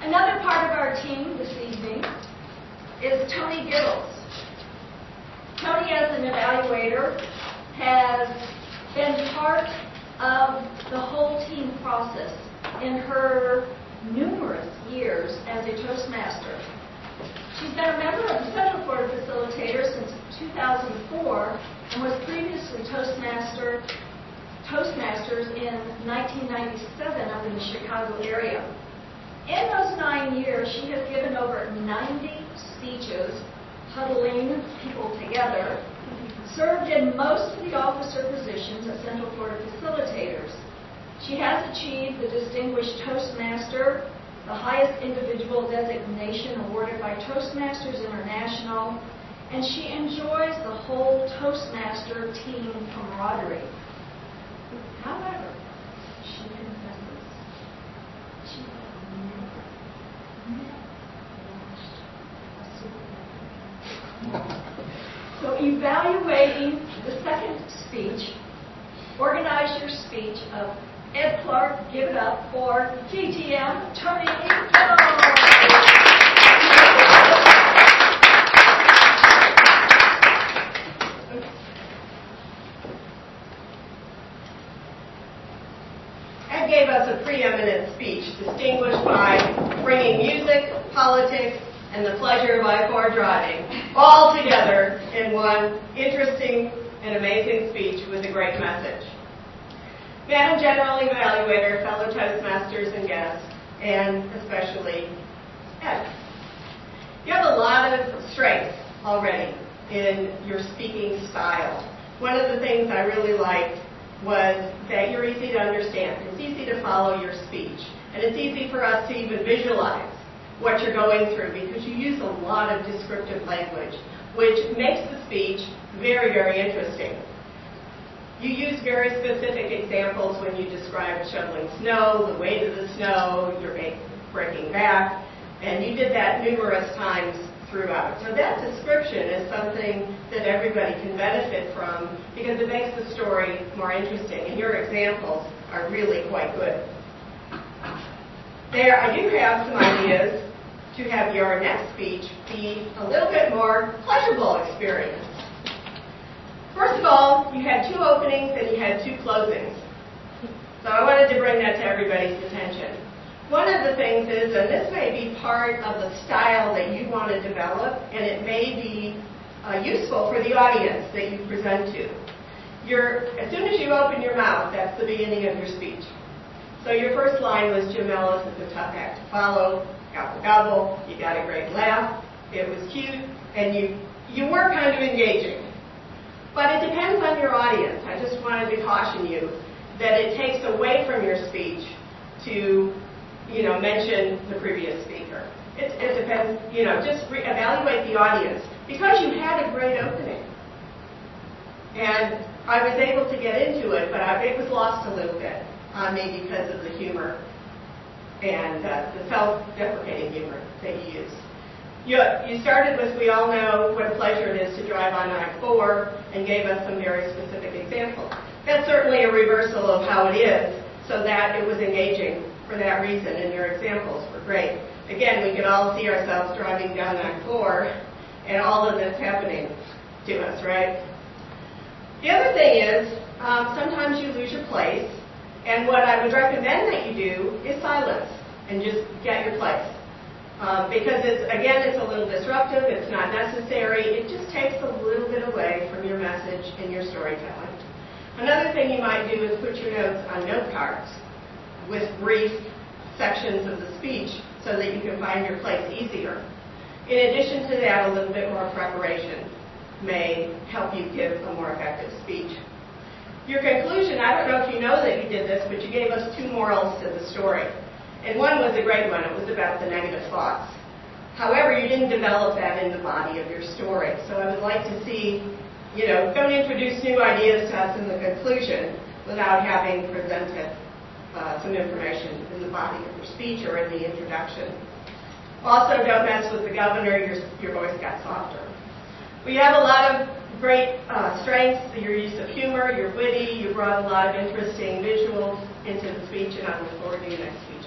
Another part of our team this evening is Toni Gitles. Toni, as an evaluator, has been part of the whole team process in her numerous years as a Toastmaster. She's been a member of the Central Florida Facilitator since 2004 and was previously Toastmasters in 1997 up in the Chicago area. In those 9 years, she has given over 90 speeches, huddling people together, served in most of the officer positions at Central Florida Facilitators. She has achieved the Distinguished Toastmaster, the highest individual designation awarded by Toastmasters International, and she enjoys the whole Toastmaster team camaraderie. However, she confesses she has never watched a Super Bowl. So evaluating the second speech, organize your speech of Ed Clark. Give it up for TTM Toni Gitles. Ed gave us a preeminent speech distinguished by bringing music, politics, and the pleasure of I-4 driving all together in one interesting and amazing speech with a great message. Madam General Evaluator, fellow Toastmasters and guests, and especially Ed, you have a lot of strengths already in your speaking style. One of the things I really liked was that you're easy to understand. It's easy to follow your speech, and it's easy for us to even visualize what you're going through because you use a lot of descriptive language, which makes the speech very, very interesting. You use very specific examples when you describe shoveling snow, the weight of the snow, you're breaking back, and you did that numerous times throughout. So that description is something that everybody can benefit from because it makes the story more interesting, and your examples are really quite good. There, I do have some ideas to have your next speech be a little bit more pleasurable experience. First of all, you had 2 openings and you had 2 closings. So I wanted to bring that to everybody's attention. One of the things is, and this may be part of the style that you want to develop, and it may be useful for the audience that you present to. As soon as you open your mouth, that's the beginning of your speech. So your first line was, Jim Ellis is a tough act to follow, gobble gobble, you got a great laugh, it was cute, and you were kind of engaging. But it depends on your audience. I just wanted to caution you that it takes away from your speech to, mention the previous speaker. It depends, just evaluate the audience. Because you had a great opening, and I was able to get into it, but it was lost a little bit on me because of the humor and the self-deprecating humor that you use. You started with, we all know what a pleasure it is to drive on I-4, and gave us some very specific examples. That's certainly a reversal of how it is, so that it was engaging for that reason, and your examples were great. Again, we could all see ourselves driving down I-4, and all of this happening to us, right? The other thing is, sometimes you lose your place, and what I would recommend that you do is silence, and just get your place. Because it's a little disruptive, it's not necessary, it just takes a little bit away from your message and your storytelling. Another thing you might do is put your notes on note cards with brief sections of the speech so that you can find your place easier. In addition to that, a little bit more preparation may help you give a more effective speech. Your conclusion, I don't know if you know that you did this, but you gave us 2 morals to the story. And one was a great one. It was about the negative thoughts. However, you didn't develop that in the body of your story. So I would like to see, don't introduce new ideas to us in the conclusion without having presented some information in the body of your speech or in the introduction. Also, don't mess with the governor. Your voice got softer. We have a lot of great strengths, your use of humor, you're witty, you brought a lot of interesting visuals into the speech, and I look forward to your next speech.